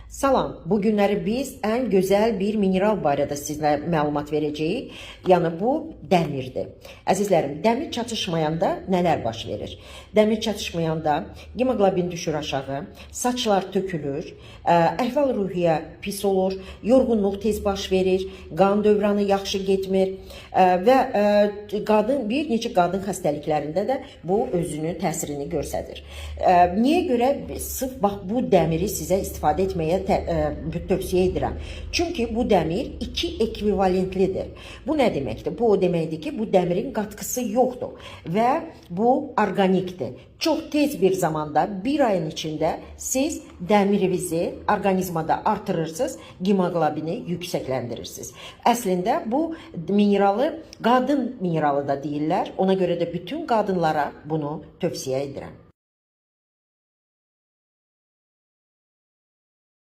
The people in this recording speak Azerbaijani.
Salam, bu günləri biz ən gözəl bir mineral barədə sizə məlumat verəcəyik. Yəni bu dəmirdir. Əzizlərim, dəmir çatışmayanda nələr baş verir? Dəmir çatışmayanda hemoqlobin düşür aşağı, saçlar tökülür, əhval-ruhiyyə pis olur, yorğunluq tez baş verir, qan dövranı yaxşı getmir və bir neçə qadın xəstəliklərində də bu özünün təsirini göstərir. Niyə görə? Sırf bax bu dəmiri sizə istifadə etməyə tövsiyə edirəm. Çünki bu dəmir iki ekvivalentlidir. Bu nə deməkdir? Bu o deməkdir ki, bu dəmirin qatqısı yoxdur və bu orqanikdir. Çox tez bir zamanda, bir ayın içində siz dəmirinizi orqanizmada artırırsınız, hemoqlobini yüksəkləndirirsiniz. Əslində bu mineralı qadın mineralı da deyirlər. Ona görə də bütün qadınlara bunu tövsiyə edirəm.